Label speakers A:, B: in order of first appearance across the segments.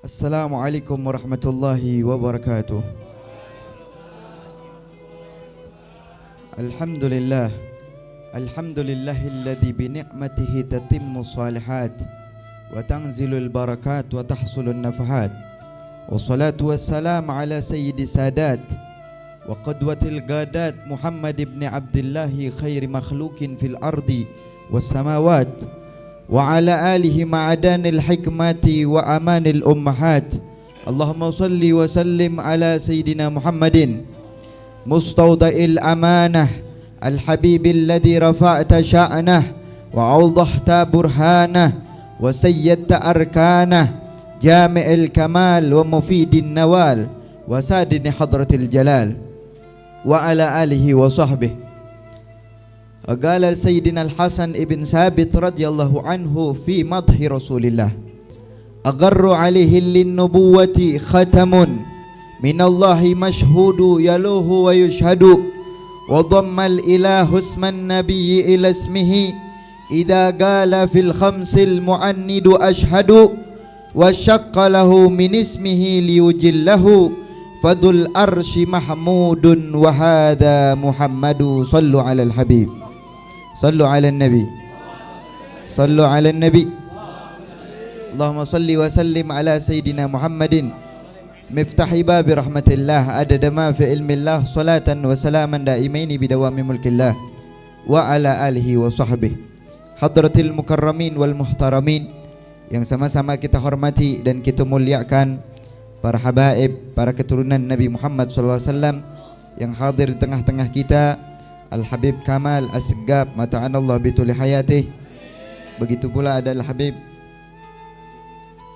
A: Assalamualaikum warahmatullahi wabarakatuh. Alhamdulillah. Alhamdulillahilladzi bi ni'matihi tatimmu shalihat wa tanzilul barakat wa tahsulun nafahat. Wassalatu wassalam ala sayyidi sadat wa qadwatil gadat Muhammad ibn Abdullah khairi makhlukin fil ardi was samawat wa ala alihi ma'adanil hikmati wa amanil ummahat. Allahumma salli wa sallim ala sayyidina Muhammadin mustawda'il amanah al-habibil ladzi rafa'ta sya'nah wa awdahta burhanah wa sayyadta arkanah jami'il kamal wa mufidin nawal wa sadini hadratil jalal wa ala alihi wa sahbihi. قال سيدنا الحسن ابن ثابت رضي الله عنه في مدح رسول الله أغر عليه للنبوة ختم من الله مشهود يلوه ويشهد وضم الإله اسم النبي إلى اسمه إذا قال في الخمس المعند أشهد وشق له من اسمه ليجله فذو الأرش محمود وهذا محمد صلوا على الحبيب صلوا على النبي صلوا على النبي اللهم صل وسلم على سيدنا محمد مفتاح باب رحمة الله عدد ما في علم الله صلاة وسلاما دائمين بدوام ملك الله وعلى آله وصحبه. Hadratil mukarramin wal muhtaramin yang sama-sama kita hormati dan kita muliakan, para habaib, para keturunan Nabi Muhammad SAW yang hadir di tengah-tengah kita, Al-Habib Kamal As-Segab mata'anallah bituli hayatih. Begitu pula ada Al-Habib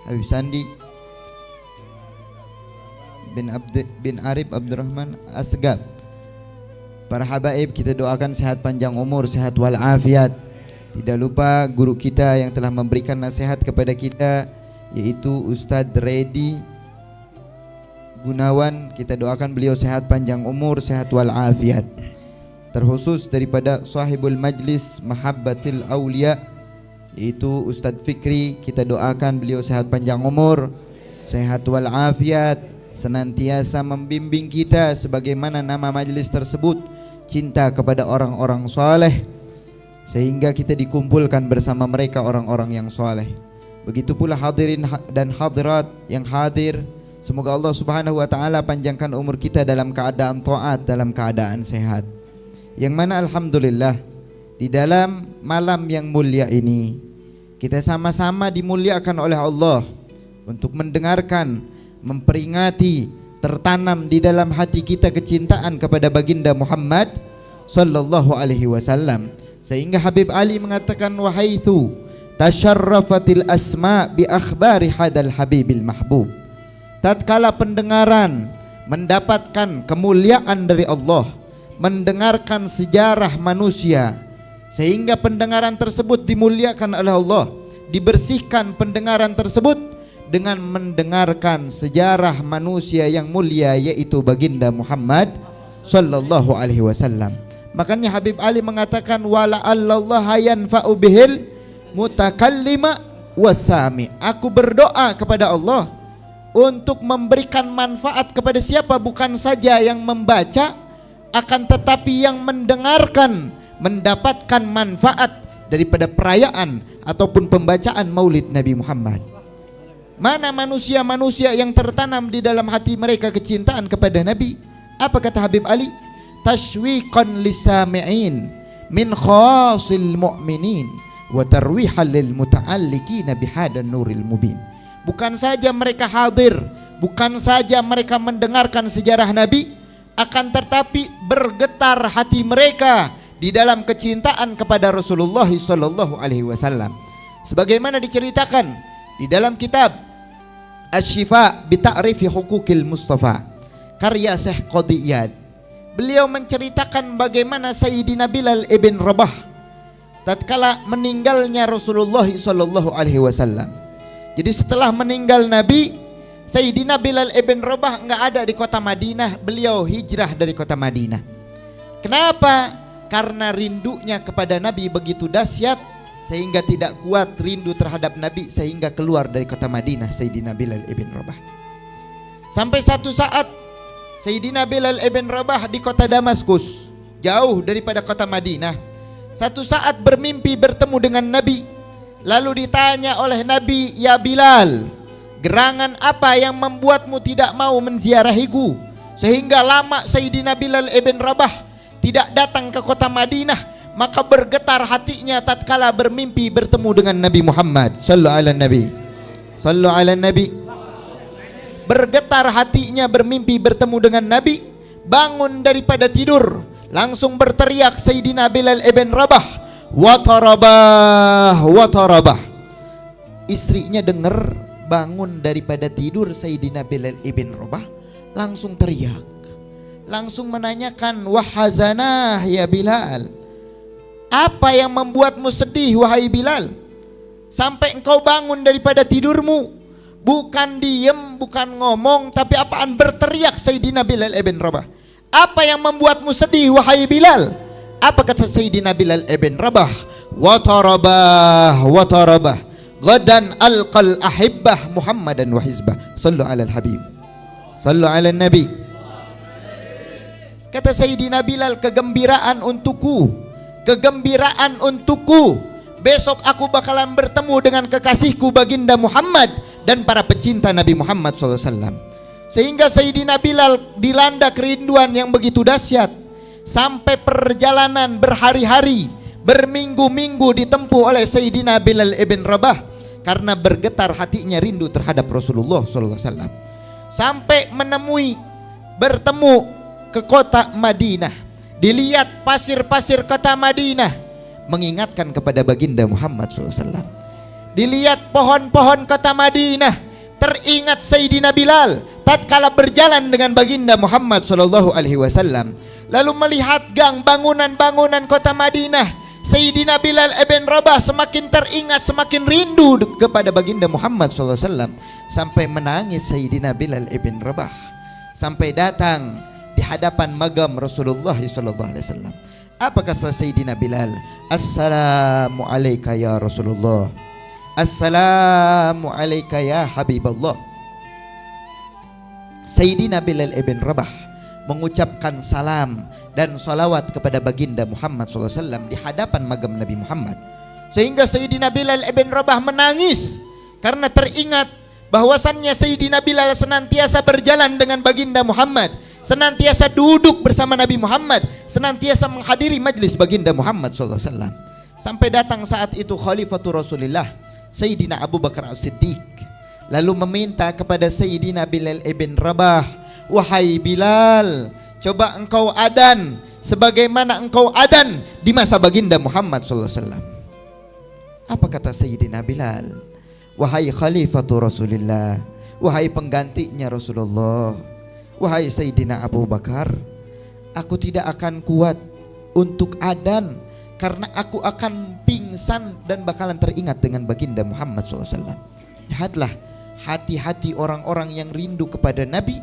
A: Habib Sandi bin Arif Abdurrahman As-Segab. Para habaib kita doakan sehat panjang umur, sehat walafiat. Tidak lupa guru kita yang telah memberikan nasihat kepada kita, yaitu Ustadz Redi Gunawan. Kita doakan beliau sehat panjang umur, sehat walafiat. Terkhusus daripada sahibul majlis Mahabbatil Aulia, yaitu Ustadz Fikri, kita doakan beliau sehat panjang umur, sehat walafiat, senantiasa membimbing kita sebagaimana nama majlis tersebut, cinta kepada orang-orang soleh, sehingga kita dikumpulkan bersama mereka orang-orang yang soleh. Begitu pula hadirin dan hadirat yang hadir, semoga Allah Subhanahu wa ta'ala panjangkan umur kita dalam keadaan taat, dalam keadaan sehat. Yang mana alhamdulillah di dalam malam yang mulia ini kita sama-sama dimuliakan oleh Allah untuk mendengarkan, memperingati, tertanam di dalam hati kita kecintaan kepada baginda Muhammad sallallahu alaihi wasallam, sehingga Habib Ali mengatakan, wahaitsu tasyarrafatil asma bi akhbari hadal habibil mahbub. Tatkala pendengaran mendapatkan kemuliaan dari Allah, mendengarkan sejarah manusia, sehingga pendengaran tersebut dimuliakan oleh Allah, dibersihkan pendengaran tersebut dengan mendengarkan sejarah manusia yang mulia, yaitu baginda Muhammad sallallahu alaihi wasallam. Makanya Habib Ali mengatakan, wala Allah yanfa'u bihil mutakallima wasami. Aku berdoa kepada Allah untuk memberikan manfaat kepada siapa? Bukan saja yang membaca, akan tetapi yang mendengarkan mendapatkan manfaat daripada perayaan ataupun pembacaan maulid Nabi Muhammad. Mana manusia-manusia yang tertanam di dalam hati mereka kecintaan kepada Nabi? Apa kata Habib Ali? Tashwiqan lisami'in min khasil mu'minin wa tarwihan lil muta'alliqina bihadan nuril mubin. Bukan saja mereka hadir, bukan saja mereka mendengarkan sejarah Nabi, akan tetapi bergetar hati mereka di dalam kecintaan kepada Rasulullah sallallahu alaihi wasallam. Sebagaimana diceritakan di dalam kitab Asy-Syifa bi Ta'rifi Huquqil Mustafa karya Syekh Qadhi Iyad. Beliau menceritakan bagaimana Sayyidina Bilal ibn Rabah tatkala meninggalnya Rasulullah sallallahu alaihi wasallam. Jadi setelah meninggal Nabi, Sayyidina Bilal ibn Rabah enggak ada di kota Madinah, beliau hijrah dari kota Madinah. Kenapa? Karena rindunya kepada Nabi begitu dahsyat, sehingga tidak kuat rindu terhadap Nabi sehingga keluar dari kota Madinah Sayyidina Bilal ibn Rabah. Sampai satu saat Sayyidina Bilal ibn Rabah di kota Damaskus, jauh daripada kota Madinah. Satu saat bermimpi bertemu dengan Nabi. Lalu ditanya oleh Nabi, "Ya Bilal, gerangan apa yang membuatmu tidak mau menziarahiku sehingga lama Sayyidina Bilal ibn Rabah tidak datang ke kota Madinah?" Maka bergetar hatinya tatkala bermimpi bertemu dengan Nabi Muhammad sallallahu alaihi Nabi. Sallallahu alaihi Nabi. Bergetar hatinya bermimpi bertemu dengan Nabi, bangun daripada tidur, langsung berteriak Sayyidina Bilal ibn Rabah, "Wa tarabah, wa tarabah." Istrinya dengar, bangun daripada tidur Sayyidina Bilal ibn Rabah, langsung teriak, langsung menanyakan, "Wahazanah ya Bilal, apa yang membuatmu sedih wahai Bilal? Sampai engkau bangun daripada tidurmu, bukan diem, bukan ngomong, tapi apaan berteriak Sayyidina Bilal ibn Rabah. Apa yang membuatmu sedih wahai Bilal?" Apa kata Sayyidina Bilal ibn Rabah? "Wa tarabah, wa tarabah, gadan alqal ahibbah Muhammadan wa hizbah." Sallu ala al-habib, sallu ala nabi. Kata Sayyidina Bilal, "Kegembiraan untukku, kegembiraan untukku. Besok aku bakalan bertemu dengan kekasihku baginda Muhammad dan para pecinta Nabi Muhammad SAW." Sehingga Sayyidina Bilal dilanda kerinduan yang begitu dahsyat, sampai perjalanan berhari-hari, berminggu-minggu ditempuh oleh Sayyidina Bilal ibn Rabah karena bergetar hatinya rindu terhadap Rasulullah SAW. Sampai menemui, bertemu ke kota Madinah. Dilihat pasir-pasir kota Madinah mengingatkan kepada baginda Muhammad SAW. Dilihat pohon-pohon kota Madinah, teringat Sayyidina Bilal tatkala berjalan dengan baginda Muhammad SAW. Lalu melihat gang bangunan-bangunan kota Madinah, Sayyidina Bilal ibn Rabah semakin teringat, semakin rindu kepada baginda Muhammad SAW. Sampai menangis Sayyidina Bilal ibn Rabah, sampai datang di hadapan magam Rasulullah SAW. Apa kata Sayyidina Bilal? "Assalamu alayka ya Rasulullah, assalamu alayka ya Habiballah." Sayyidina Bilal ibn Rabah mengucapkan salam dan salawat kepada baginda Muhammad SAW di hadapan magam Nabi Muhammad. Sehingga Sayyidina Bilal ibn Rabah menangis karena teringat bahwasannya Sayyidina Bilal senantiasa berjalan dengan baginda Muhammad, senantiasa duduk bersama Nabi Muhammad, senantiasa menghadiri majlis baginda Muhammad SAW. Sampai datang saat itu Khalifatul Rasulullah Sayyidina Abu Bakar As-Siddiq, lalu meminta kepada Sayyidina Bilal ibn Rabah, "Wahai Bilal, coba engkau adan sebagaimana engkau adan di masa baginda Muhammad SAW." Apa kata Sayyidina Bilal? "Wahai Khalifatul Rasulullah, wahai penggantinya Rasulullah, wahai Sayyidina Abu Bakar, aku tidak akan kuat untuk adan karena aku akan pingsan dan bakalan teringat dengan baginda Muhammad SAW." Lihatlah hati-hati orang-orang yang rindu kepada Nabi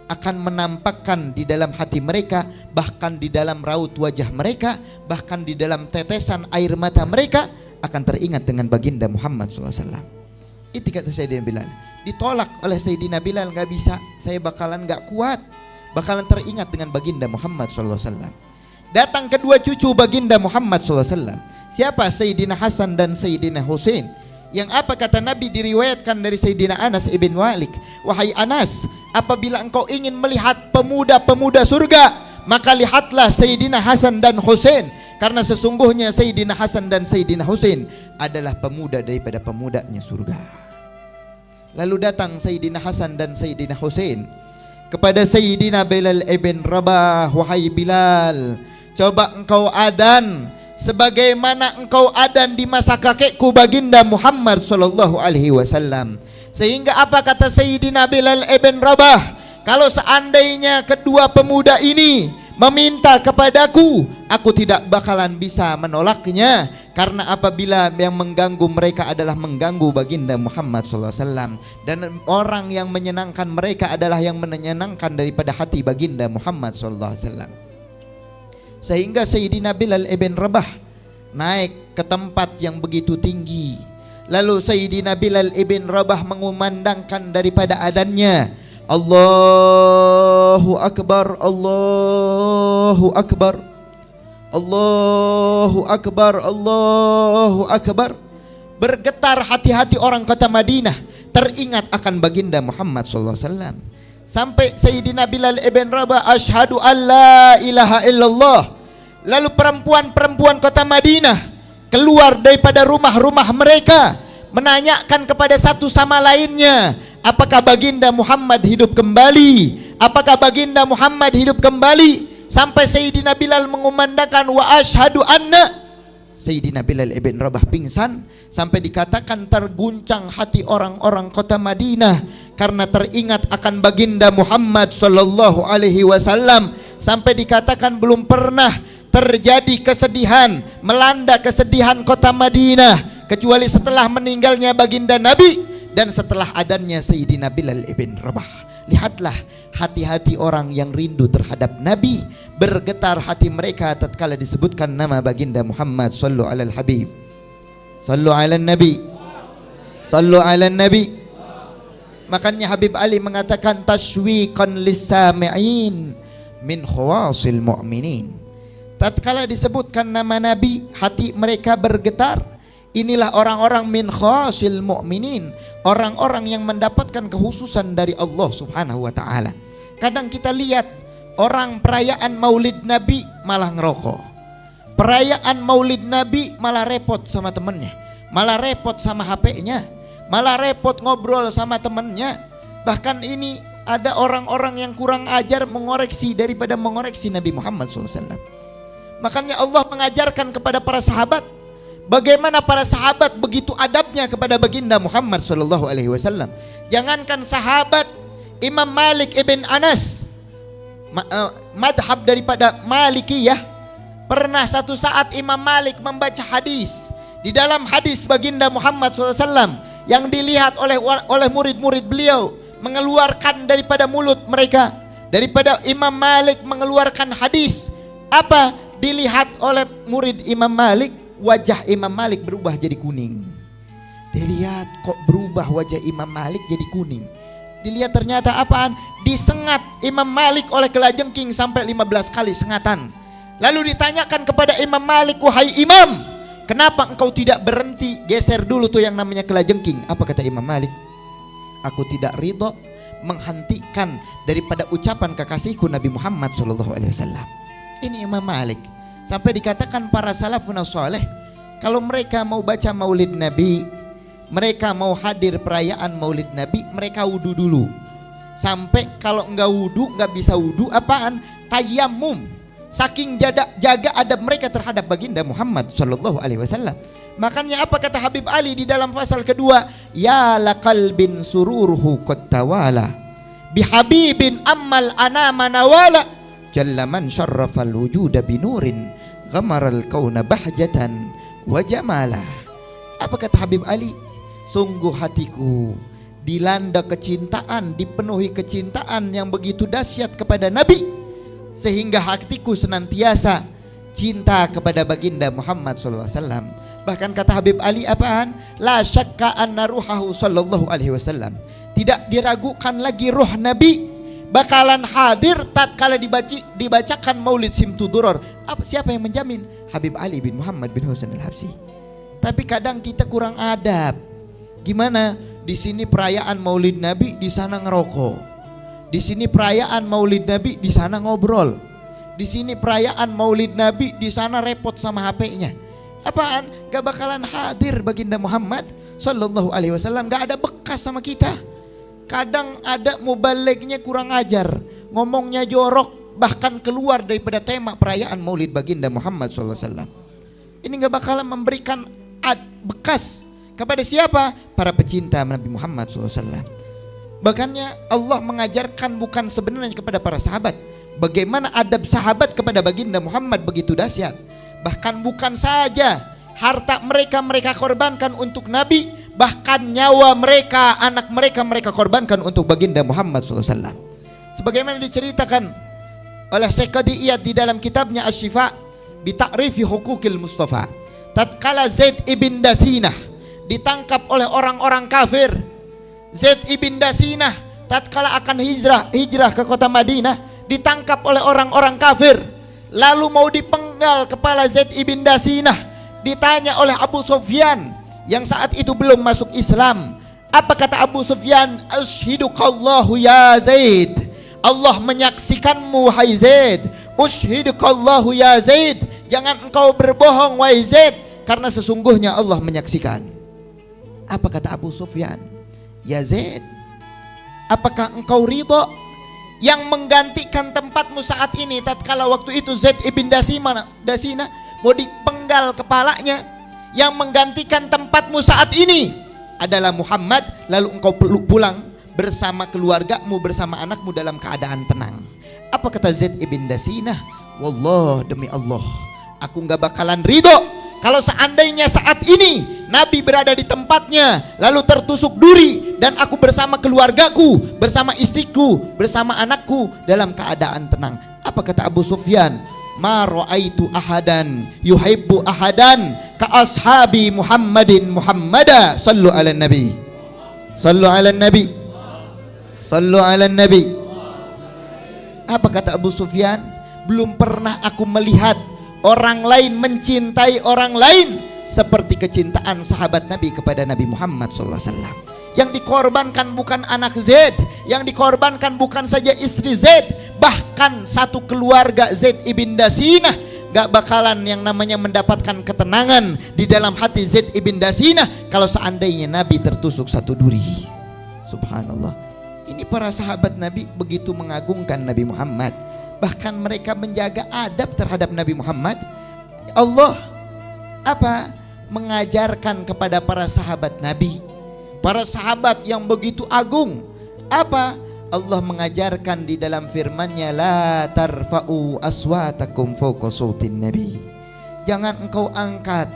A: akan menampakkan di dalam hati mereka, bahkan di dalam raut wajah mereka, bahkan di dalam tetesan air mata mereka akan teringat dengan baginda Muhammad SAW. Itu kata Sayyidina Bilal. Ditolak oleh Sayyidina Bilal, "Gak bisa, saya bakalan gak kuat, bakalan teringat dengan baginda Muhammad SAW." Datang kedua cucu baginda Muhammad SAW. Siapa? Sayyidina Hasan dan Sayyidina Husain. Yang apa kata Nabi diriwayatkan dari Sayyidina Anas ibn Malik, "Wahai Anas, apabila engkau ingin melihat pemuda-pemuda surga, maka lihatlah Sayyidina Hasan dan Husain, karena sesungguhnya Sayyidina Hasan dan Sayyidina Husain adalah pemuda daripada pemudanya surga." Lalu datang Sayyidina Hasan dan Sayyidina Husain kepada Sayyidina Bilal ibn Rabah, "Wahai Bilal, coba engkau adan sebagaimana engkau adan di masa kakekku baginda Muhammad sallallahu alaihi wasallam." Sehingga apa kata Sayyidina Bilal ibn Rabah? "Kalau seandainya kedua pemuda ini meminta kepadaku, aku tidak bakalan bisa menolaknya, karena apabila yang mengganggu mereka adalah mengganggu baginda Muhammad SAW, dan orang yang menyenangkan mereka adalah yang menyenangkan daripada hati baginda Muhammad SAW." Sehingga Sayyidina Bilal ibn Rabah naik ke tempat yang begitu tinggi. Lalu Sayyidina Bilal ibn Rabah mengumandangkan daripada adhannya, Allahu Akbar, Allahu Akbar, Allahu Akbar, Allahu Akbar. Bergetar hati-hati orang kota Madinah, teringat akan baginda Muhammad SAW. Sampai Sayyidina Bilal ibn Rabah, asyhadu an la ilaha illallah. Lalu perempuan-perempuan kota Madinah keluar daripada rumah-rumah mereka, menanyakan kepada satu sama lainnya, apakah baginda Muhammad hidup kembali? Apakah baginda Muhammad hidup kembali? Sampai Sayyidina Bilal mengumandangkan wa asyhadu anna. Sayyidina Bilal ibn Rabah pingsan, sampai dikatakan terguncang hati orang-orang kota Madinah karena teringat akan baginda Muhammad sallallahu alaihi wasallam. Sampai dikatakan belum pernah terjadi kesedihan, melanda kesedihan kota Madinah kecuali setelah meninggalnya baginda Nabi dan setelah adanya Sayyidina Bilal ibn Rabah. Lihatlah hati-hati orang yang rindu terhadap Nabi, bergetar hati mereka tatkala disebutkan nama baginda Muhammad sallu alal habib, sallu ala nabi, sallu ala nabi. Makanya Habib Ali mengatakan tashwiqan lis-sami'in min khawasil mu'minin. Tatkala disebutkan nama Nabi, hati mereka bergetar. Inilah orang-orang min khawasil mu'minin, orang-orang yang mendapatkan kekhususan dari Allah Subhanahu wa taala. Kadang kita lihat orang perayaan Maulid Nabi malah ngerokok. Perayaan Maulid Nabi malah repot sama temennya, malah repot sama HP-nya, malah repot ngobrol sama temennya. Bahkan ini ada orang-orang yang kurang ajar mengoreksi daripada mengoreksi Nabi Muhammad SAW. Makanya Allah mengajarkan kepada para sahabat bagaimana para sahabat begitu adabnya kepada baginda Muhammad SAW. Jangankan sahabat, Imam Malik ibn Anas, madhab daripada Malikiyah, pernah satu saat Imam Malik membaca hadis. Di dalam hadis baginda Muhammad SAW yang dilihat oleh murid-murid beliau mengeluarkan daripada mulut mereka, daripada Imam Malik mengeluarkan hadis, apa dilihat oleh murid Imam Malik, wajah Imam Malik berubah jadi kuning. Dilihat kok berubah wajah Imam Malik jadi kuning. Dilihat ternyata apaan? Disengat Imam Malik oleh kelajengking sampai 15 kali sengatan. Lalu ditanyakan kepada Imam Malik, wahai Imam, kenapa engkau tidak berhenti geser dulu tuh yang namanya kelajengking? Apa kata Imam Malik? Aku tidak ridho menghentikan daripada ucapan kekasihku Nabi Muhammad SAW. Ini Imam Malik. Sampai dikatakan para salafun saleh, kalau mereka mau baca Maulid Nabi, mereka mau hadir perayaan Maulid Nabi, mereka wudu dulu. Sampai kalau enggak wudu, enggak bisa wudu, apaan? Tayammum. Saking jaga adab mereka terhadap baginda Muhammad sallallahu alaihi wasallam. Makanya apa kata Habib Ali di dalam pasal kedua? Ya laqalbin sururuhu qad tawala bihabibin ammal anama nawala jalla man syarrafal wujuda binurin ghamaral kauna bahjatan wa jamala. Apa kata Habib Ali? Sungguh hatiku dilanda kecintaan, dipenuhi kecintaan yang begitu dahsyat kepada Nabi, sehingga hatiku senantiasa cinta kepada baginda Muhammad SAW. Bahkan kata Habib Ali apaan? La syakka anna ruhahu sallallahu alaihi wasallam. Tidak diragukan lagi ruh Nabi bakalan hadir tatkala dibacakan Maulid Simtuduror. Siapa yang menjamin? Habib Ali bin Muhammad bin Husain al-Habsyi. Tapi kadang kita kurang adab. Gimana? Di sini perayaan Maulid Nabi, di sana ngerokok. Di sini perayaan Maulid Nabi, di sana ngobrol. Di sini perayaan Maulid Nabi, di sana repot sama HP-nya. Apaan? Gak bakalan hadir baginda Muhammad sallallahu alaihi wasallam. Gak ada bekas sama kita. Kadang ada mubalignya kurang ajar, ngomongnya jorok, bahkan keluar daripada tema perayaan Maulid baginda Muhammad sallallahu alaihi wasallam. Ini gak bakalan memberikan bekas kepada siapa? Para pecinta Nabi Muhammad SAW. Bahkannya Allah mengajarkan bukan sebenarnya kepada para sahabat, bagaimana adab sahabat kepada baginda Muhammad begitu dahsyat. Bahkan bukan saja harta mereka korbankan untuk Nabi, bahkan nyawa mereka, anak mereka korbankan untuk baginda Muhammad SAW. Sebagaimana diceritakan oleh Syekh Qadi Iyad di dalam kitabnya Asy-Syifa bi Ta'rifi Huquqil Mustafa. tatkala Zaid ibn Dasinah ditangkap oleh orang-orang kafir. Zaid ibn Dasinah tatkala akan hijrah ke kota Madinah ditangkap oleh orang-orang kafir. Lalu mau dipenggal kepala Zaid ibn Dasinah. Ditanya oleh Abu Sufyan yang saat itu belum masuk Islam. Apa kata Abu Sufyan? Asyhidukallahu ya Zaid, Allah menyaksikanmu wahai Zaid. Usyhidukallahu ya Zaid, jangan engkau berbohong wahai Zaid, karena sesungguhnya Allah menyaksikan. Apa kata Abu Sufyan? Ya Zaid, apakah engkau ridho yang menggantikan tempatmu saat ini? Tatkala waktu itu Zaid ibn Dasinah mau dipenggal kepalanya, yang menggantikan tempatmu saat ini adalah Muhammad. Lalu engkau pulang bersama keluargamu, bersama anakmu dalam keadaan tenang. Apa kata Zaid ibn Dasinah? Wallah, demi Allah, aku gak bakalan ridho kalau seandainya saat ini Nabi berada di tempatnya lalu tertusuk duri dan aku bersama keluargaku, bersama istriku, bersama anakku dalam keadaan tenang. Apa kata Abu Sufyan? Ma ra'aitu ahadan yuhibbu ahadan ka ashabi Muhammadin Muhammada. Sallu ala nabi, sallu ala nabi, sallu ala nabi. Apa kata Abu Sufyan? Belum pernah aku melihat orang lain mencintai orang lain seperti kecintaan sahabat Nabi kepada Nabi Muhammad SAW. Yang dikorbankan bukan anak Zaid, yang dikorbankan bukan saja istri Zaid, bahkan satu keluarga Zaid ibn Dasinah gak bakalan yang namanya mendapatkan ketenangan di dalam hati Zaid ibn Dasinah kalau seandainya Nabi tertusuk satu duri. Subhanallah. Ini para sahabat Nabi begitu mengagungkan Nabi Muhammad, bahkan mereka menjaga adab terhadap Nabi Muhammad. Allah mengajarkan kepada para sahabat Nabi, para sahabat yang begitu agung. Allah mengajarkan di dalam firman-Nya, la tarfa'u aswatakum fawqa sautin nabi. Jangan engkau angkat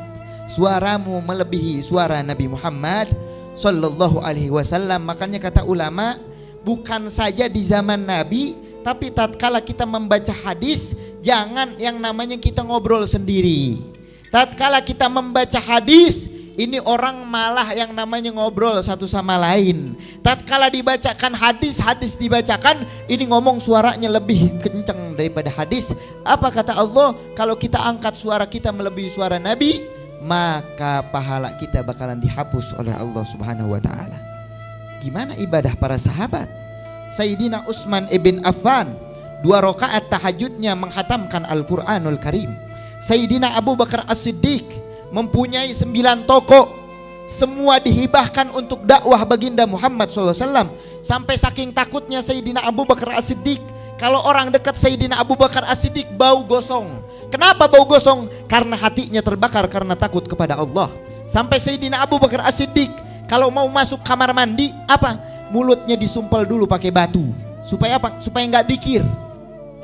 A: suaramu melebihi suara Nabi Muhammad sallallahu alaihi wasallam. Makanya kata ulama, bukan saja di zaman Nabi, tapi tatkala kita membaca hadis, jangan yang namanya kita ngobrol sendiri. Tatkala kita membaca hadis, ini orang malah yang namanya ngobrol satu sama lain. Tatkala dibacakan hadis dibacakan, ini ngomong suaranya lebih kencang daripada hadis. Apa kata Allah? Kalau kita angkat suara kita melebihi suara Nabi, maka pahala kita bakalan dihapus oleh Allah Subhanahu wa taala. Gimana ibadah para sahabat? Sayyidina Utsman ibn Affan 2 rakaat tahajudnya menghatamkan Al-Qur'anul Karim. Sayyidina Abu Bakar As-Siddiq mempunyai 9 toko, semua dihibahkan untuk dakwah baginda Muhammad SAW. Sampai saking takutnya Sayyidina Abu Bakar As-Siddiq, kalau orang dekat Sayyidina Abu Bakar As-Siddiq bau gosong. Kenapa bau gosong? Karena hatinya terbakar karena takut kepada Allah. Sampai Sayyidina Abu Bakar As-Siddiq kalau mau masuk kamar mandi, mulutnya disumpal dulu pakai batu. Supaya Supaya nggak dikir.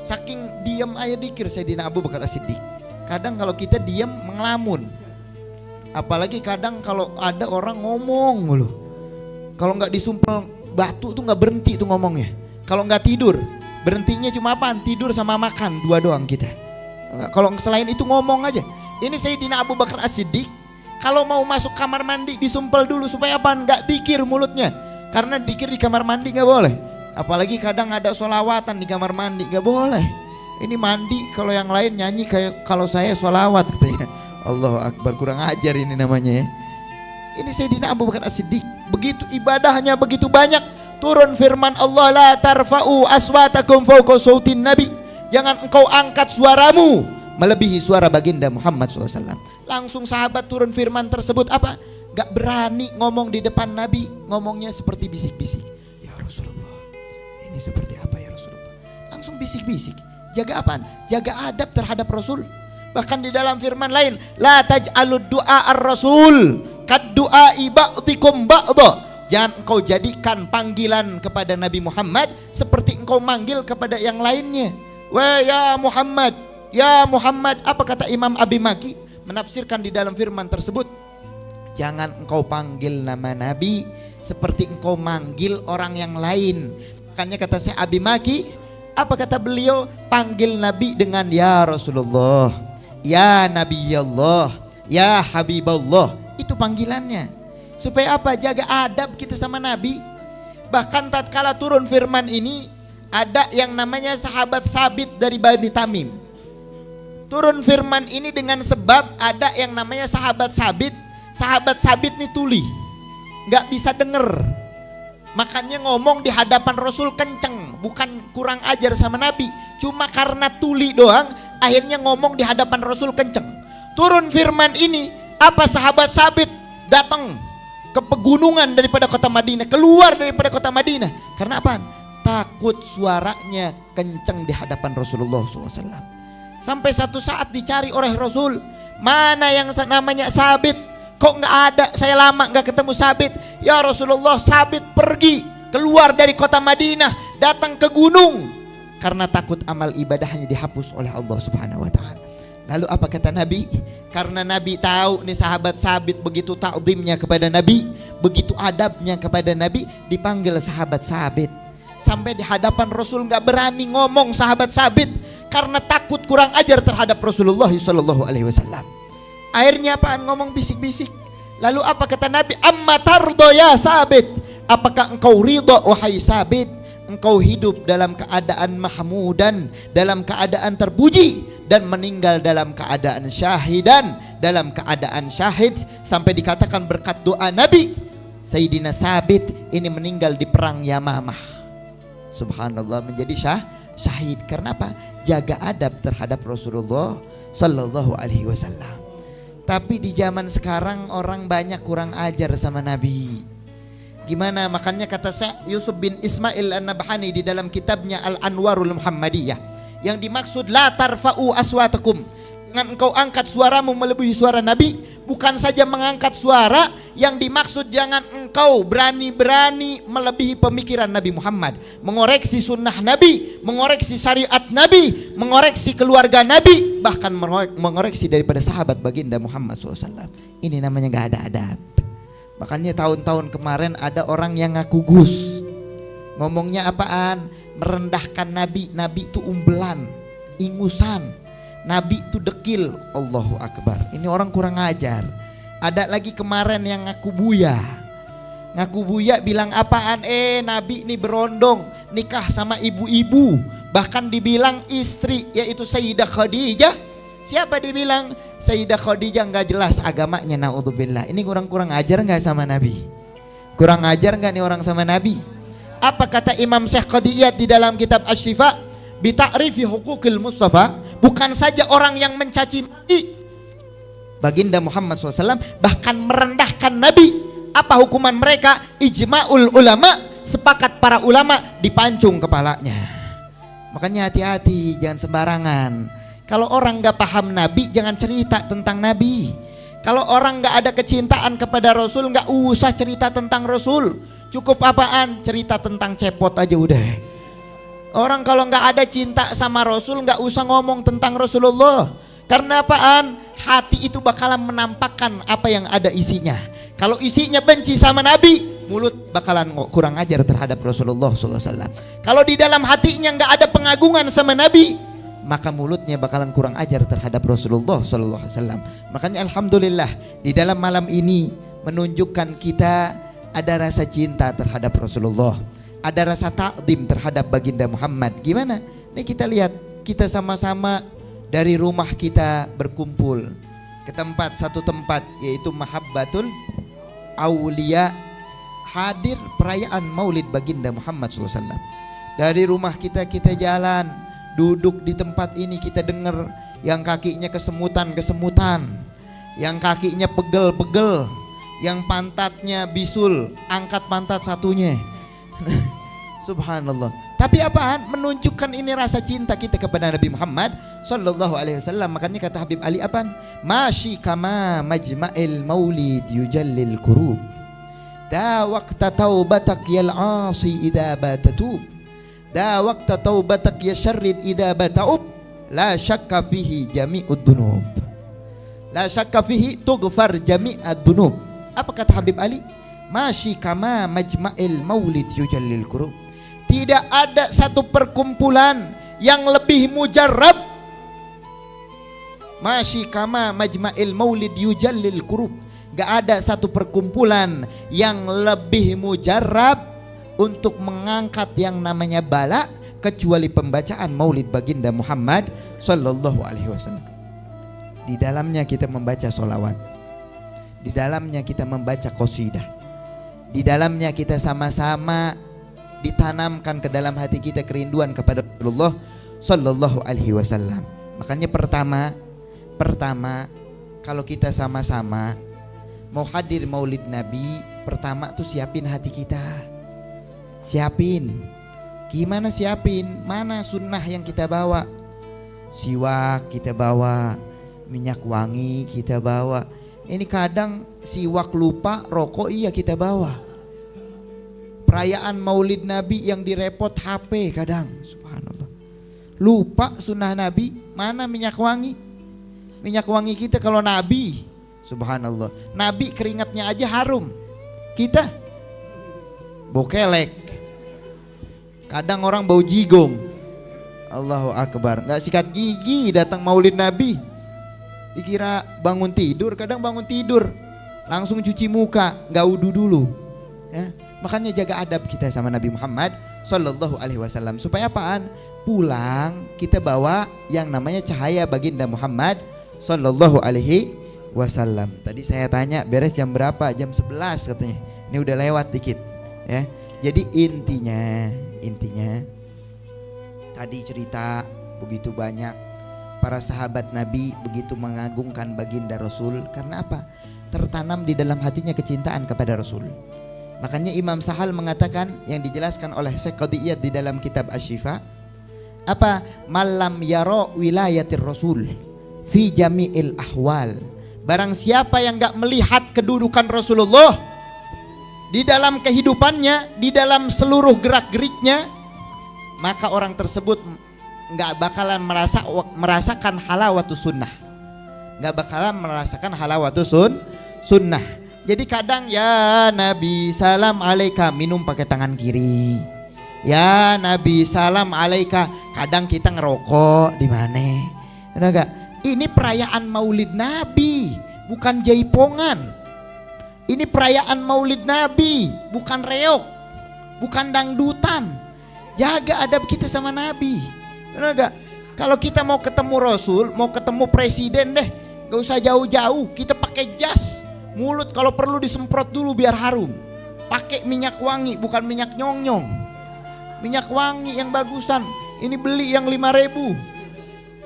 A: Saking diam aja dikir Sayyidina Abu Bakar As-Siddiq. Kadang kalau kita diam mengelamun. Apalagi kadang kalau ada orang ngomong loh, kalau nggak disumpel batu tuh nggak berhenti tuh ngomongnya. Kalau nggak tidur, berhentinya cuma tidur sama makan, 2 doang kita. Kalau selain itu ngomong aja. Ini Sayyidina Abu Bakar As-Siddiq kalau mau masuk kamar mandi disumpel dulu supaya nggak dikir mulutnya. Karena dikir di kamar mandi nggak boleh. Apalagi kadang ada sholawatan di kamar mandi, nggak boleh. Ini mandi, kalau yang lain nyanyi kayak kalau saya sholawat katanya. Allahu Akbar, kurang ajar ini namanya ya. Ini Sayyidina Abu Bakar As-Siddiq, begitu ibadahnya begitu banyak. Turun firman Allah, la tarfa'u aswatakum fawqa sautin nabi. Jangan engkau angkat suaramu melebihi suara baginda Muhammad SAW. Langsung sahabat turun firman tersebut gak berani ngomong di depan Nabi, ngomongnya seperti bisik-bisik. Ya Rasulullah, ini seperti apa ya Rasulullah? Langsung bisik-bisik. Jaga apaan? Jaga adab terhadap Rasul. Bahkan di dalam firman lain, la taj'alud du'a ar-rasul kad du'ai ba'dikum ba'dha. Jangan engkau jadikan panggilan kepada Nabi Muhammad seperti engkau manggil kepada yang lainnya. Wa ya Muhammad, ya Muhammad. Apa kata Imam Abi Maki menafsirkan di dalam firman tersebut? Jangan engkau panggil nama Nabi seperti engkau manggil orang yang lain. Makanya kata saya Abi Maki, apa kata beliau? Panggil Nabi dengan ya Rasulullah, ya Nabi Allah, Ya Habiballah, itu panggilannya. Supaya apa? Jaga adab kita sama Nabi. Bahkan tatkala turun firman ini, ada yang namanya sahabat Sabit dari Bani Tamim. Turun firman ini dengan sebab ada yang namanya sahabat Sabit. Sahabat Sabit nih tuli, gak bisa denger. Makanya ngomong di hadapan Rasul kenceng. Bukan kurang ajar sama Nabi, cuma karena tuli doang, akhirnya ngomong di hadapan Rasul kenceng. Turun firman ini, apa sahabat Sabit datang ke pegunungan daripada kota Madinah, keluar daripada kota Madinah. Karena apa? Takut suaranya kenceng di hadapan Rasulullah SAW. Sampai satu saat dicari oleh Rasul, mana yang namanya Sabit? Kok nggak ada? Saya lama nggak ketemu Sabit. Ya Rasulullah, Sabit pergi keluar dari kota Madinah, datang ke gunung karena takut amal ibadahnya dihapus oleh Allah Subhanahu Wa Taala. Lalu apa kata Nabi? Karena Nabi tahu nih sahabat Sabit begitu ta'zimnya kepada Nabi, begitu adabnya kepada Nabi, dipanggil sahabat Sabit. Sampai di hadapan Rasul nggak berani ngomong sahabat Sabit karena takut kurang ajar terhadap Rasulullah SAW. Akhirnya apaan? Ngomong bisik-bisik. Lalu apa kata Nabi? Amma tardo ya Sabit, apakah engkau ridha wahai Sabit? Engkau hidup dalam keadaan mahmudan, dalam keadaan terpuji, dan meninggal dalam keadaan syahidan, dalam keadaan syahid. Sampai dikatakan berkat doa Nabi, Sayyidina Sabit ini meninggal di perang Yamamah. Subhanallah, menjadi syahid. Karena apa? Jaga adab terhadap Rasulullah Sallallahu Alaihi Wasallam. Tapi di zaman sekarang orang banyak kurang ajar sama Nabi. Gimana? Makanya kata Syekh Yusuf bin Ismail An-Nabhani di dalam kitabnya Al-Anwarul Muhammadiyah, yang dimaksud la tarfa'u aswatakum, dengan engkau angkat suaramu melebihi suara Nabi, bukan saja mengangkat suara, yang dimaksud jangan engkau berani-berani melebihi pemikiran Nabi Muhammad, mengoreksi sunnah Nabi, mengoreksi syariat Nabi, mengoreksi keluarga Nabi, bahkan mengoreksi daripada sahabat baginda Muhammad SAW. Ini namanya gak ada adab. Makanya tahun-tahun kemarin ada orang yang ngaku Gus, ngomongnya apaan? Merendahkan Nabi. Nabi itu umbelan, ingusan, Nabi itu dekil. Allahu Akbar. Ini orang kurang ajar. Ada lagi kemarin yang ngaku buya. Ngaku buya bilang apaan? Nabi ini berondong, nikah sama ibu-ibu, bahkan dibilang istri, yaitu Sayyidah Khadijah. Siapa dibilang? Sayyidah Khadijah nggak jelas agamanya, naudzubillah. Ini kurang ajar nggak sama Nabi? Kurang ajar nggak nih orang sama Nabi? Apa kata Imam Syekh Qadiyat di dalam kitab Asy-Syifa? Bi ta'rifi huquqil Mustafa, bukan saja orang yang mencaci Nabi baginda Muhammad SAW, bahkan merendahkan Nabi. Apa hukuman mereka? Ijma'ul ulama, sepakat para ulama, dipancung kepalanya. Makanya hati-hati, jangan sembarangan. Kalau orang gak paham Nabi, jangan cerita tentang Nabi. Kalau orang gak ada kecintaan kepada Rasul, gak usah cerita tentang Rasul. Cukup apaan? Cerita tentang cepot aja udah. Orang kalau gak ada cinta sama Rasul, gak usah ngomong tentang Rasulullah. Karena apaan? Hati itu bakalan menampakkan apa yang ada isinya. Kalau isinya benci sama Nabi, mulut bakalan kurang ajar terhadap Rasulullah SAW. Kalau di dalam hatinya gak ada pengagungan sama Nabi, maka mulutnya bakalan kurang ajar terhadap Rasulullah SAW. Makanya alhamdulillah di dalam malam ini menunjukkan kita ada rasa cinta terhadap Rasulullah, ada rasa takdim terhadap baginda Muhammad. Gimana? Nih kita lihat, kita sama-sama dari rumah kita berkumpul ke satu tempat, yaitu Mahabbatul Aulia, hadir perayaan Maulid baginda Muhammad SAW. Dari rumah kita jalan, duduk di tempat ini, kita dengar yang kakinya kesemutan, yang kakinya pegel, yang pantatnya bisul, angkat pantat satunya. Subhanallah. Tapi apaan? Menunjukkan ini rasa cinta kita kepada Nabi Muhammad Sallallahu Alaihi Wasallam. Makanya kata Habib Ali apaan? Masyi kama majma'il maulid yujallil kurub, da waqta taubatak yal asi idha batatub, da waqta taubatak ya syarrid idha bata'ub, la syakka fihi jami'ud dunub, la syakka fihi tughfar jami'ad dunub. Apa kata Habib Ali? Masyi kama majma'il maulid yujallil kurub. Tidak ada satu perkumpulan yang lebih mujarab Masyi kama majma'il maulid yujallil kurub. Gak ada satu perkumpulan yang lebih mujarab untuk mengangkat yang namanya bala kecuali pembacaan maulid baginda Muhammad sallallahu alaihi wasallam. Di dalamnya kita membaca solawat, di dalamnya kita membaca qasidah, di dalamnya kita sama-sama ditanamkan ke dalam hati kita kerinduan kepada Rasulullah sallallahu alaihi wasallam. Makanya pertama kalau kita sama-sama mau hadir maulid Nabi, pertama tuh siapin hati kita. Siapin. Gimana siapin? Mana sunnah yang kita bawa? Siwak kita bawa, minyak wangi kita bawa. Ini kadang siwak lupa, rokok iya kita bawa. Perayaan maulid Nabi yang direpot HP kadang, subhanallah. Lupa sunnah Nabi, mana minyak wangi? Minyak wangi kita kalau Nabi, subhanallah, Nabi keringatnya aja harum. Kita bokelek. Kadang orang bau jigong. Allahu akbar. Gak sikat gigi datang maulid Nabi. Dikira bangun tidur, kadang bangun tidur langsung cuci muka, gak wudu dulu. Ya. Makanya jaga adab kita sama Nabi Muhammad sallallahu alaihi wasallam. Supaya apaan? Pulang kita bawa yang namanya cahaya baginda Muhammad sallallahu alaihi wasallam. Tadi saya tanya beres jam berapa? Jam 11 katanya. Ini udah lewat dikit ya. Jadi intinya tadi cerita begitu banyak para sahabat Nabi begitu mengagungkan baginda Rasul. Karena apa? Tertanam di dalam hatinya kecintaan kepada Rasul. Makanya Imam Sahal mengatakan yang dijelaskan oleh Syekh Qadiyat di dalam kitab Asy-Syifa, apa? Malam yaro wilayatir Rasul fi jami'il ahwal. Barang siapa yang gak melihat kedudukan Rasulullah di dalam kehidupannya, di dalam seluruh gerak-geriknya, maka orang tersebut gak bakalan merasakan halawatus sunnah. Gak bakalan merasakan halawatus sunnah. Jadi kadang ya Nabi salam alaika, minum pakai tangan kiri. Ya Nabi salam alaika, kadang kita ngerokok di mana? Ada gak? Ini perayaan maulid Nabi, bukan jaipongan. Ini perayaan maulid Nabi, bukan reok, bukan dangdutan. Jaga adab kita sama Nabi. Ada gak? Kalau kita mau ketemu Rasul, mau ketemu presiden deh, gak usah jauh-jauh, kita pakai jas. Mulut kalau perlu disemprot dulu biar harum. Pakai minyak wangi, bukan minyak nyong-nyong. Minyak wangi yang bagusan. Ini beli yang 5.000.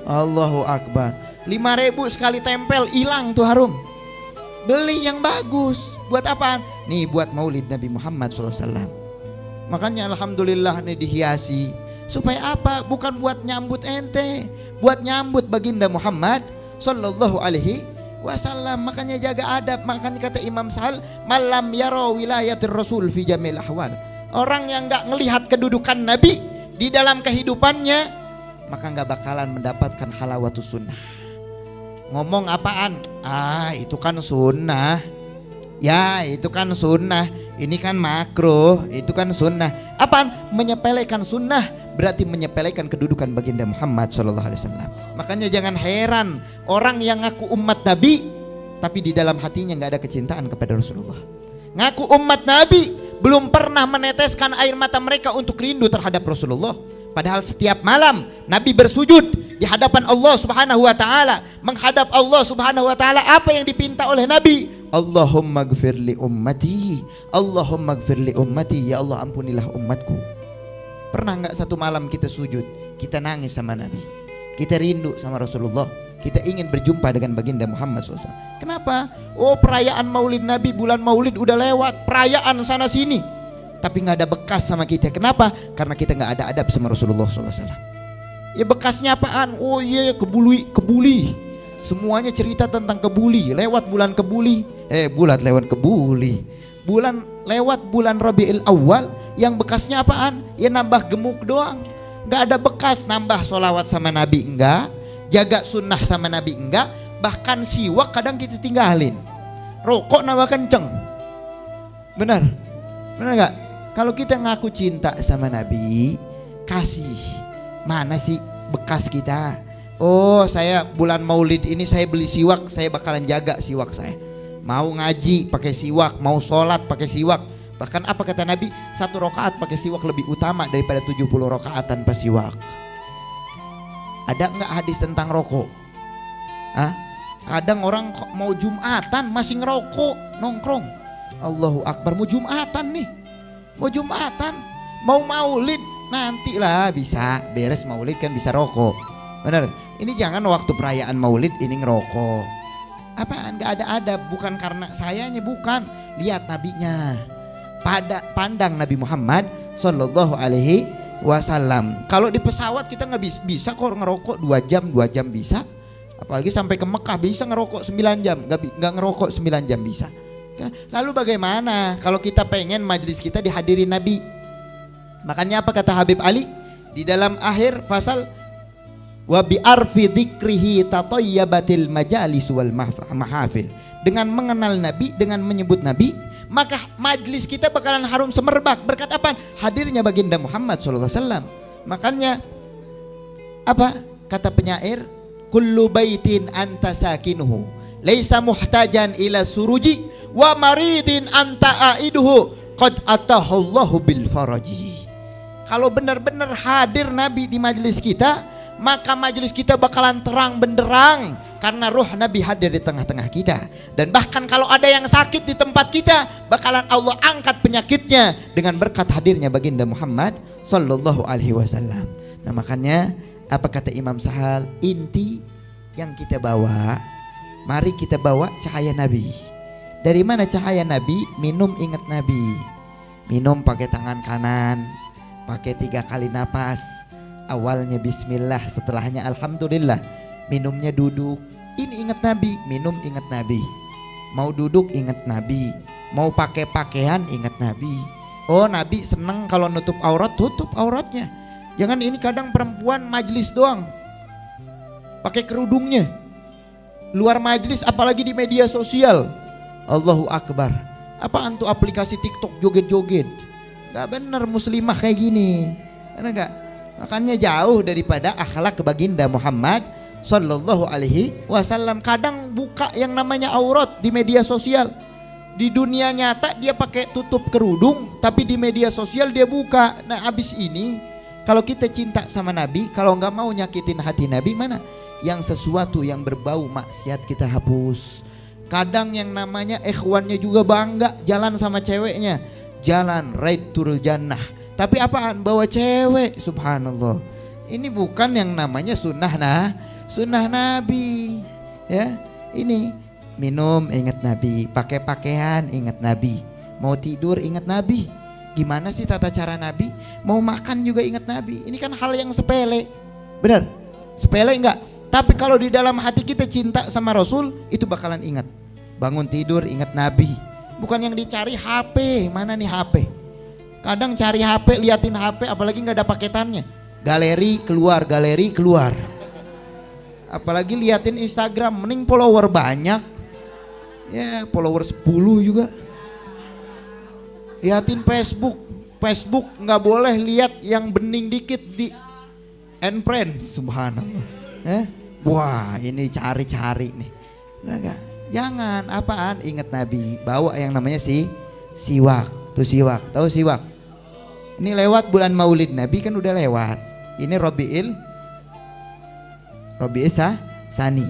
A: Allahu akbar. 5.000 sekali tempel hilang tuh harum. Beli yang bagus. Buat apaan? Nih buat maulid Nabi Muhammad SAW. Makanya alhamdulillah nih dihiasi. Supaya apa? Bukan buat nyambut ente, buat nyambut baginda Muhammad sallallahu alaihi wasallam. Makanya jaga adab. Makanya kata Imam Sahal, malam yaro wilayatir Rasul fi jamil ahwal. Orang yang gak ngelihat kedudukan Nabi di dalam kehidupannya, maka gak bakalan mendapatkan halawatus sunnah. Ngomong apaan? Ah itu kan sunnah. Ya itu kan sunnah. Ini kan makruh. Itu kan sunnah. Apaan? Menyepelekan sunnah berarti menyepelekan kedudukan baginda Muhammad SAW. Makanya jangan heran orang yang ngaku umat Nabi tapi di dalam hatinya gak ada kecintaan kepada Rasulullah. Ngaku umat Nabi belum pernah meneteskan air mata mereka untuk rindu terhadap Rasulullah. Padahal setiap malam Nabi bersujud di hadapan Allah Subhanahu wa taala, menghadap Allah Subhanahu wa taala. Apa yang dipinta oleh Nabi? Allahumma gfir li ummati, Allahumma gfir li ummati, ya Allah ampunilah umatku. Pernah enggak satu malam kita sujud, kita nangis sama Nabi, kita rindu sama Rasulullah, kita ingin berjumpa dengan baginda Muhammad SAW. Kenapa? Oh perayaan maulid Nabi, bulan maulid udah lewat, perayaan sana sini, tapi nggak ada bekas sama kita. Kenapa? Karena kita nggak ada adab sama Rasulullah SAW. Ya bekasnya apaan? Oh iya kebuli. Semuanya cerita tentang kebuli. Lewat bulan kebuli. Bulan lewat kebuli. Bulan lewat bulan Rabiul Awal. Yang bekasnya apaan? Ya nambah gemuk doang. Nggak ada bekas. Nambah solawat sama Nabi enggak. Jaga sunnah sama Nabi enggak. Bahkan siwak kadang kita tinggalin. Rokok nambah kenceng. Benar gak? Kalau kita ngaku cinta sama Nabi, kasih. Mana sih bekas kita? Oh, saya bulan Maulid ini saya beli siwak, saya bakalan jaga siwak saya. Mau ngaji pakai siwak, mau sholat pakai siwak. Bahkan apa kata Nabi? 1 rakaat pakai siwak lebih utama daripada 70 rakaat tanpa siwak. Ada nggak hadis tentang rokok? Hah? Kadang orang mau Jumatan masih ngerokok, nongkrong. Allahu Akbar, mau Jumatan nih. Mau Jumatan, mau Maulid, nantilah bisa beres Maulid kan bisa rokok. Benar. Ini jangan waktu perayaan Maulid ini ngerokok. Apaan? Gak ada, bukan karena sayanya, bukan. Lihat nabinya. Pandang Nabi Muhammad Sallallahu Alaihi Wasallam. Kalau di pesawat kita nggak bisa kok ngerokok 2 jam bisa. Apalagi sampai ke Mekah bisa ngerokok 9 jam. Nggak ngerokok 9 jam bisa. Lalu bagaimana kalau kita pengen majelis kita dihadiri Nabi? Makanya apa kata Habib Ali di dalam akhir fasal, wa bi arfi dzikrihi tatayyabatil majalis wal mahafil. Dengan mengenal Nabi, dengan menyebut Nabi, maka majlis kita bakalan harum semerbak. Berkat apa? Hadirnya baginda Muhammad SAW. Makanya apa kata penyair? Kullu baitin anta sakinuhu laisa muhtajan ila suruji wa maridin anta aiduhu qad atahullahu bil faraji. Kalau benar-benar hadir Nabi di majlis kita, maka majlis kita bakalan terang benderang karena roh Nabi hadir di tengah-tengah kita. Dan bahkan kalau ada yang sakit di tempat kita, bakalan Allah angkat penyakitnya dengan berkat hadirnya baginda Muhammad Sallallahu Alaihi Wasallam. Nah makanya apa kata Imam Sahal, inti yang kita bawa, mari kita bawa cahaya Nabi. Dari mana cahaya Nabi? Minum ingat Nabi. Minum pakai tangan kanan, pakai 3 kali napas. Awalnya bismillah, setelahnya alhamdulillah. Minumnya duduk, ini ingat Nabi. Minum ingat Nabi. Mau duduk ingat Nabi. Mau pakai pakaian ingat Nabi. Oh Nabi seneng kalau nutup aurat, tutup auratnya. Jangan ini kadang perempuan majlis doang pakai kerudungnya. Luar majlis apalagi di media sosial. Allahu Akbar. Apaan tuh aplikasi TikTok joget-joget? Gak bener muslimah kayak gini. Karena gak? Makanya jauh daripada akhlak baginda Muhammad Sallallahu Alaihi Wasallam. Kadang buka yang namanya aurat di media sosial. Di dunia nyata dia pakai tutup kerudung, tapi di media sosial dia buka. Nah abis ini kalau kita cinta sama Nabi, kalau nggak mau nyakitin hati Nabi, mana yang sesuatu yang berbau maksiat kita hapus. Kadang yang namanya ikhwannya juga bangga jalan sama ceweknya, jalan right turul jannah. Tapi apaan? Bawa cewek, subhanallah. Ini bukan yang namanya sunnah Nabi. Ya, ini minum ingat Nabi, pakai pakaian ingat Nabi, mau tidur ingat Nabi. Gimana sih tata cara Nabi? Mau makan juga ingat Nabi. Ini kan hal yang sepele, benar? Sepele enggak? Tapi kalau di dalam hati kita cinta sama Rasul, itu bakalan ingat. Bangun tidur ingat Nabi. Bukan yang dicari HP, mana nih HP? Kadang cari HP, liatin HP, apalagi nggak ada paketannya. Galeri keluar. Apalagi liatin Instagram, mending follower banyak. Ya follower 10 juga. Liatin Facebook nggak boleh lihat yang bening dikit di and friends, subhanallah. Wah ini cari-cari nih. Enggak. Jangan, apaan? Ingat Nabi. Bawa yang namanya siwak. Tuh siwak, tahu siwak? Ini lewat bulan Maulid Nabi kan udah lewat. Ini Rabi'il Sani,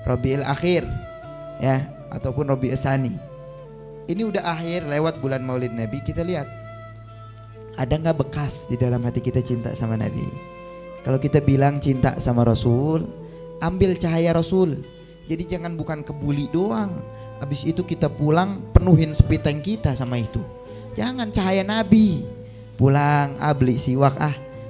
A: Rabi'il Akhir, ya, ataupun Rabi'il Sani. Ini udah akhir lewat bulan Maulid Nabi. Kita lihat ada nggak bekas di dalam hati kita cinta sama Nabi. Kalau kita bilang cinta sama Rasul, ambil cahaya Rasul. Jadi jangan bukan kebuli doang. Habis itu kita pulang penuhin sepiteng kita sama itu. Jangan, cahaya Nabi. Pulang beli siwak,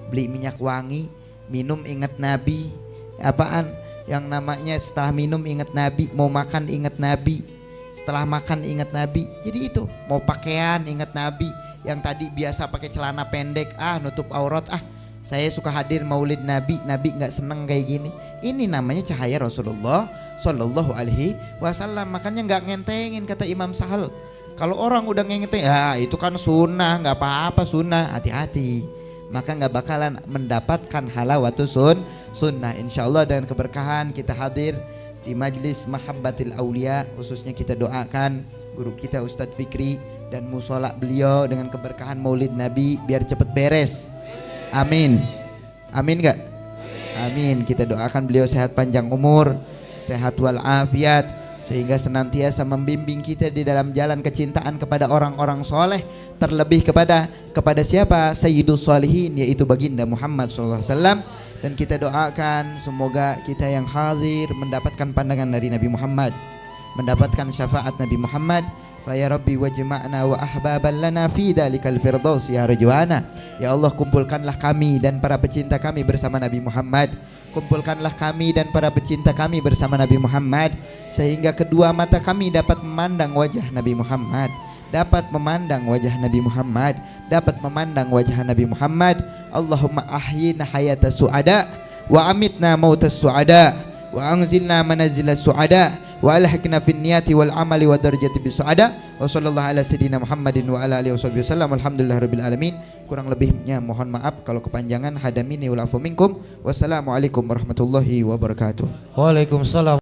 A: beli minyak wangi, minum ingat Nabi. Apaan? Yang namanya setelah minum ingat Nabi, mau makan ingat Nabi, setelah makan ingat Nabi. Jadi itu, mau pakaian ingat Nabi. Yang tadi biasa pakai celana pendek, nutup aurat, saya suka hadir Maulid Nabi, Nabi nggak seneng kayak gini. Ini namanya cahaya Rasulullah Sallallahu Alaihi Wasallam. Makanya nggak ngentengin kata Imam Sahal. Kalau orang udah ngenteng, ya itu kan sunnah, nggak apa-apa sunnah, hati-hati. Maka nggak bakalan mendapatkan halawatus sunnah. Insyaallah dengan keberkahan kita hadir di majlis Mahabbatil Aulia, khususnya kita doakan guru kita Ustadz Fikri dan musola beliau dengan keberkahan Maulid Nabi biar cepat beres. Amin. Amin gak? Amin. Kita doakan beliau sehat panjang umur, sehat walafiat, sehingga senantiasa membimbing kita di dalam jalan kecintaan kepada orang-orang soleh, terlebih kepada siapa? Sayyidus Shalihin, yaitu baginda Muhammad SAW. Dan kita doakan semoga kita yang hadir mendapatkan pandangan dari Nabi Muhammad, mendapatkan syafaat Nabi Muhammad. Fa ya Rabbi wajma'na wa ahbaban lana fi dalikal firdaus ya rajwana. Ya Allah, kumpulkanlah kami dan para pecinta kami bersama Nabi Muhammad. Kumpulkanlah kami dan para pecinta kami bersama Nabi Muhammad, sehingga kedua mata kami dapat memandang wajah Nabi Muhammad, dapat memandang wajah Nabi Muhammad, dapat memandang wajah Nabi Muhammad. Allahumma ahyina hayata su'ada wa amitna mautas su'ada wa anzilna manazilas su'ada wa alhaqna fin niyati wal amali wa darajati bis su'ada. Wa sallallahu ala sayyidina Muhammadin wa ala alihi wasallam. Alhamdulillahirabbil alamin. Kurang lebihnya mohon maaf kalau kepanjangan. Hadamini wal afu minkum. Wassalamualaikum warahmatullahi wabarakatuh.
B: Waalaikumsalam.